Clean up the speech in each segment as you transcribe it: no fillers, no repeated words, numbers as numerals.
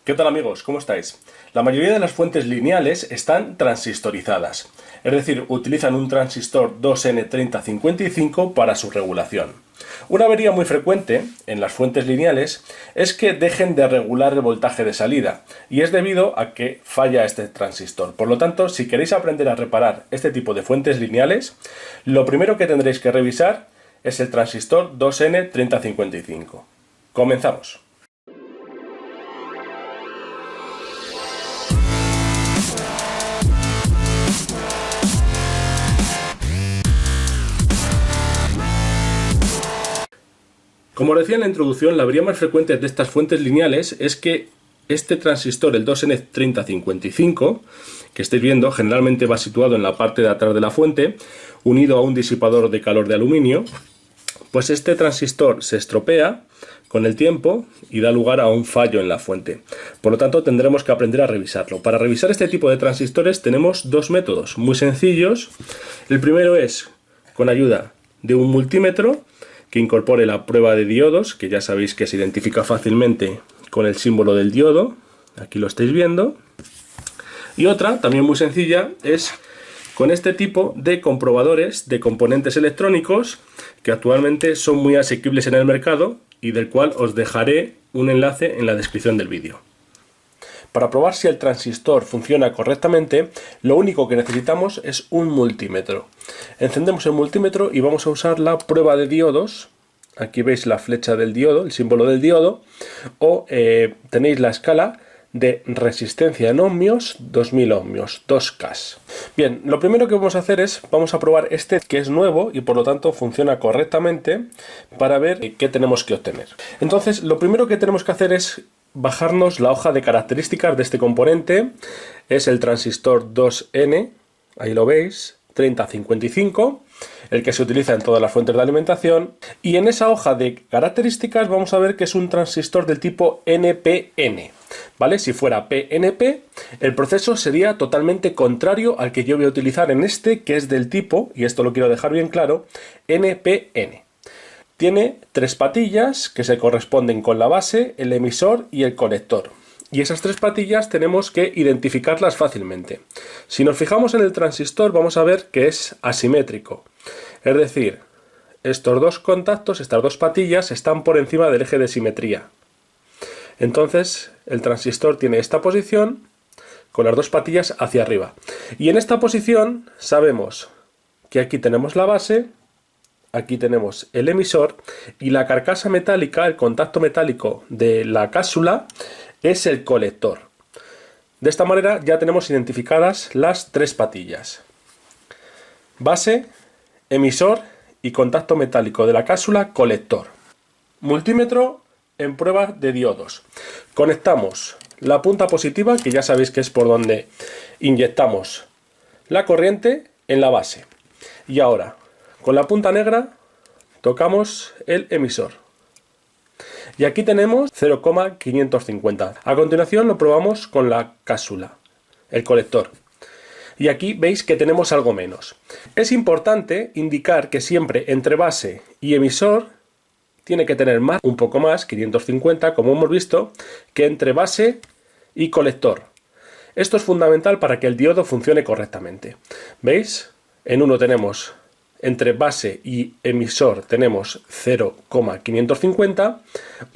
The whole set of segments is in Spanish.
¿Qué tal amigos? ¿Cómo estáis? La mayoría de las fuentes lineales están transistorizadas, es decir, utilizan un transistor 2N3055 para su regulación. Una avería muy frecuente en las fuentes lineales es que dejen de regular el voltaje de salida, y es debido a que falla este transistor. Por lo tanto, si queréis aprender a reparar este tipo de fuentes lineales, lo primero que tendréis que revisar es el transistor 2N3055. Comenzamos. Como decía en la introducción, la avería más frecuente de estas fuentes lineales es que este transistor, el 2N3055, que estáis viendo, generalmente va situado en la parte de atrás de la fuente, unido a un disipador de calor de aluminio, pues este transistor se estropea con el tiempo y da lugar a un fallo en la fuente. Por lo tanto, tendremos que aprender a revisarlo. Para revisar este tipo de transistores tenemos dos métodos muy sencillos. El primero es con ayuda de un multímetro que incorpore la prueba de diodos, que ya sabéis que se identifica fácilmente con el símbolo del diodo. Aquí lo estáis viendo. Y otra, también muy sencilla, es con este tipo de comprobadores de componentes electrónicos que actualmente son muy asequibles en el mercado y del cual os dejaré un enlace en la descripción del vídeo. Para probar si el transistor funciona correctamente, lo único que necesitamos es un multímetro. Encendemos el multímetro y vamos a usar la prueba de diodos. Aquí veis la flecha del diodo, el símbolo del diodo, o tenéis la escala de resistencia en ohmios, 2000 ohmios, 2K. Bien, lo primero que vamos a hacer es, vamos a probar este que es nuevo y por lo tanto funciona correctamente para ver qué tenemos que obtener. Entonces, lo primero que tenemos que hacer es bajarnos la hoja de características de este componente. Es el transistor 2N, ahí lo veis, 3055, el que se utiliza en todas las fuentes de alimentación, y en esa hoja de características vamos a ver que es un transistor del tipo NPN, ¿vale? Si fuera PNP, el proceso sería totalmente contrario al que yo voy a utilizar en este, que es del tipo, y esto lo quiero dejar bien claro, NPN. Tiene tres patillas que se corresponden con la base, el emisor y el colector. Y esas tres patillas tenemos que identificarlas fácilmente. Si nos fijamos en el transistor vamos a ver que es asimétrico. Es decir, estos dos contactos, estas dos patillas, están por encima del eje de simetría. Entonces el transistor tiene esta posición con las dos patillas hacia arriba. Y en esta posición sabemos que aquí tenemos la base, aquí tenemos el emisor y la carcasa metálica, el contacto metálico de la cápsula, es el colector. De esta manera ya tenemos identificadas las tres patillas: base, emisor y contacto metálico de la cápsula, colector. Multímetro en prueba de diodos. Conectamos la punta positiva, que ya sabéis que es por donde inyectamos la corriente, en la base. Y ahora, con la punta negra tocamos el emisor. Y aquí tenemos 0,550. A continuación lo probamos con la cápsula, el colector. Y aquí veis que tenemos algo menos. Es importante indicar que siempre entre base y emisor tiene que tener más, un poco más, 550, como hemos visto, que entre base y colector. Esto es fundamental para que el diodo funcione correctamente. ¿Veis? En uno tenemos, entre base y emisor tenemos 0,550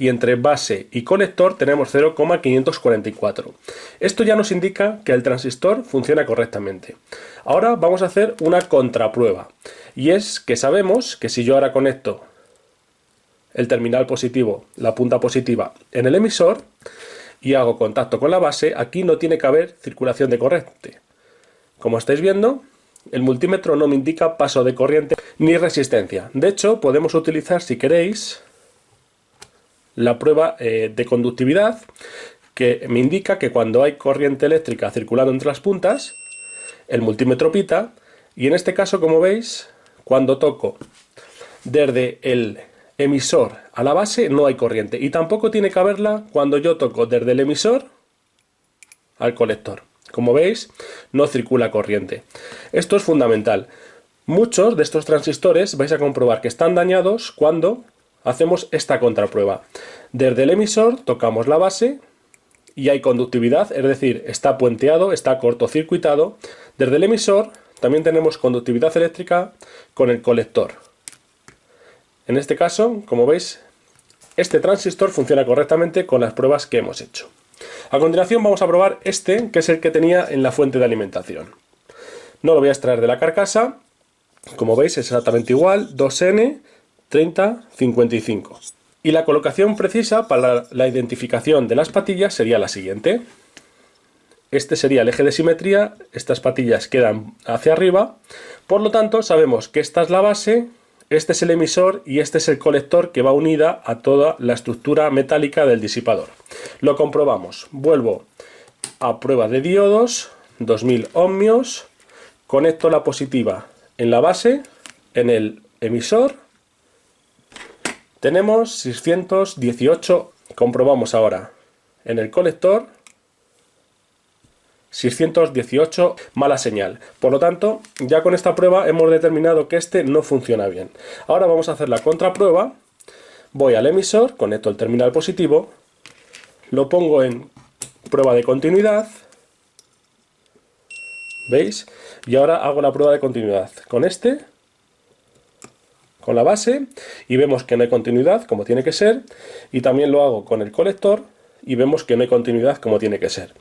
y entre base y colector tenemos 0,544. Esto ya nos indica que el transistor funciona correctamente. Ahora vamos a hacer una contraprueba, y es que sabemos que si yo ahora conecto el terminal positivo, la punta positiva, en el emisor y hago contacto con la base, aquí no tiene que haber circulación de corriente. Como estáis viendo, el multímetro no me indica paso de corriente ni resistencia. De hecho, podemos utilizar, si queréis, la prueba de conductividad, que me indica que cuando hay corriente eléctrica circulando entre las puntas, el multímetro pita, y en este caso, como veis, cuando toco desde el emisor a la base no hay corriente, y tampoco tiene que haberla cuando yo toco desde el emisor al colector. Como veis, no circula corriente. Esto es fundamental. Muchos de estos transistores vais a comprobar que están dañados cuando hacemos esta contraprueba. Desde el emisor tocamos la base y hay conductividad, es decir, está puenteado, está cortocircuitado. Desde el emisor también tenemos conductividad eléctrica con el colector. En este caso, como veis, este transistor funciona correctamente con las pruebas que hemos hecho. A continuación vamos a probar este, que es el que tenía en la fuente de alimentación. No lo voy a extraer de la carcasa. Como veis es exactamente igual, 2N3055. Y la colocación precisa para la identificación de las patillas sería la siguiente. Este sería el eje de simetría, estas patillas quedan hacia arriba, por lo tanto sabemos que esta es la base, este es el emisor y este es el colector que va unida a toda la estructura metálica del disipador. Lo comprobamos. Vuelvo a prueba de diodos, 2000 ohmios, conecto la positiva en la base, en el emisor, tenemos 618, comprobamos ahora en el colector, 618, mala señal. Por lo tanto, ya con esta prueba hemos determinado que este no funciona bien. Ahora vamos a hacer la contraprueba. Voy al emisor, conecto el terminal positivo, lo pongo en prueba de continuidad. ¿Veis? Y ahora hago la prueba de continuidad con este, con la base, y vemos que no hay continuidad como tiene que ser, y también lo hago con el colector y vemos que no hay continuidad como tiene que ser.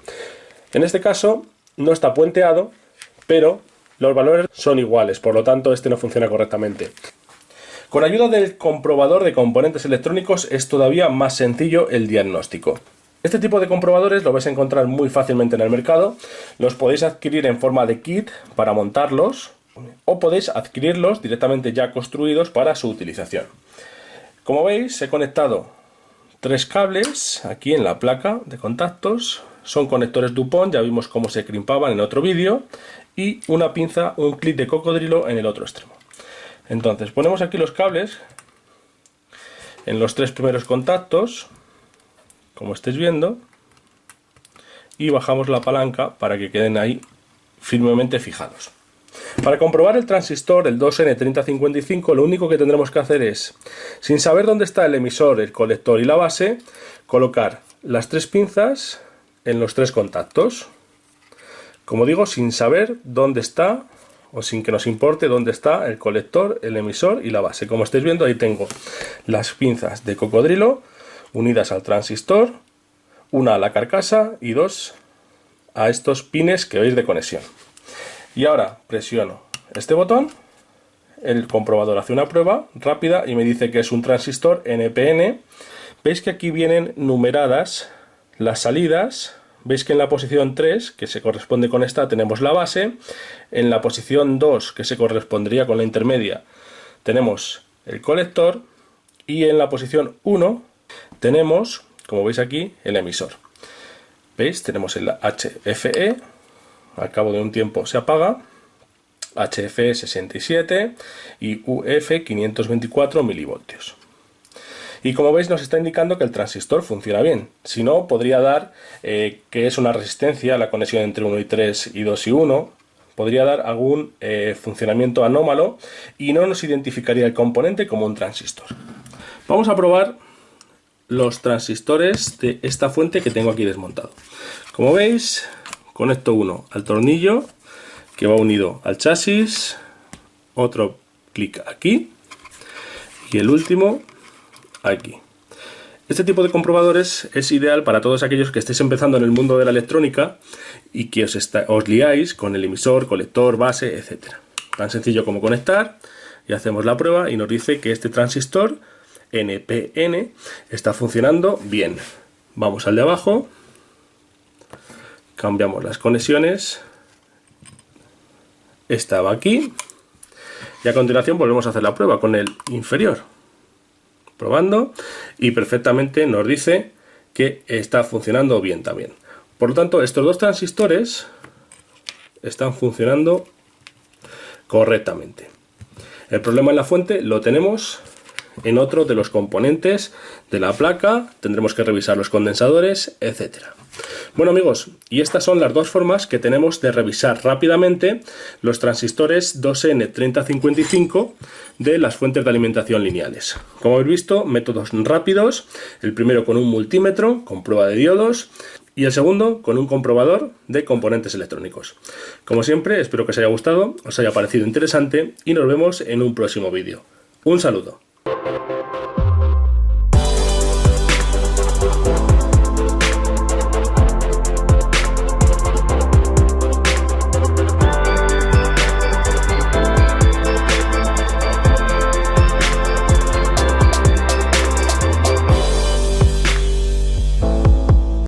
En este caso no está puenteado, pero los valores son iguales, por lo tanto este no funciona correctamente. Con ayuda del comprobador de componentes electrónicos es todavía más sencillo el diagnóstico. Este tipo de comprobadores lo vais a encontrar muy fácilmente en el mercado, los podéis adquirir en forma de kit para montarlos o podéis adquirirlos directamente ya construidos para su utilización. Como veis, he conectado 3 cables aquí en la placa de contactos, son conectores DuPont, ya vimos cómo se crimpaban en otro vídeo, y una pinza, un clip de cocodrilo en el otro extremo. Entonces ponemos aquí los cables en los 3 primeros contactos, como estáis viendo, y bajamos la palanca para que queden ahí firmemente fijados. Para comprobar el transistor, el 2N3055, lo único que tendremos que hacer es, sin saber dónde está el emisor, el colector y la base, colocar las 3 pinzas en los 3 contactos. Como digo, sin saber dónde está, o sin que nos importe dónde está el colector, el emisor y la base. Como estáis viendo, ahí tengo las pinzas de cocodrilo unidas al transistor, una a la carcasa y 2 a estos pines que veis de conexión. Y ahora presiono este botón, el comprobador hace una prueba rápida y me dice que es un transistor NPN. Veis que aquí vienen numeradas las salidas. Veis que en la posición 3, que se corresponde con esta, tenemos la base. En la posición 2, que se correspondería con la intermedia, tenemos el colector. Y en la posición 1 tenemos, como veis aquí, el emisor. ¿Veis? Tenemos el HFE, al cabo de un tiempo se apaga, HFE 67 y UF 524 milivoltios. Y como veis nos está indicando que el transistor funciona bien. Si no, podría dar que es una resistencia, la conexión entre 1 y 3 y 2 y 1. Podría dar algún funcionamiento anómalo y no nos identificaría el componente como un transistor. Vamos a probar los transistores de esta fuente que tengo aquí desmontado. Como veis, conecto uno al tornillo que va unido al chasis, otro clic aquí y el último aquí. Este tipo de comprobadores es ideal para todos aquellos que estéis empezando en el mundo de la electrónica y que os liáis con el emisor, colector, base, etc. Tan sencillo como conectar, y hacemos la prueba y nos dice que este transistor NPN está funcionando bien. Vamos al de abajo, cambiamos las conexiones, esta va aquí y a continuación volvemos a hacer la prueba con el inferior, probando, y perfectamente nos dice que está funcionando bien también. Por lo tanto, estos dos transistores están funcionando correctamente. El problema en la fuente lo tenemos en otro de los componentes de la placa, tendremos que revisar los condensadores, etc. Bueno amigos, y estas son las dos formas que tenemos de revisar rápidamente los transistores 2N3055 de las fuentes de alimentación lineales. Como habéis visto, métodos rápidos, el primero con un multímetro con prueba de diodos y el segundo con un comprobador de componentes electrónicos. Como siempre, espero que os haya gustado, os haya parecido interesante y nos vemos en un próximo vídeo. Un saludo.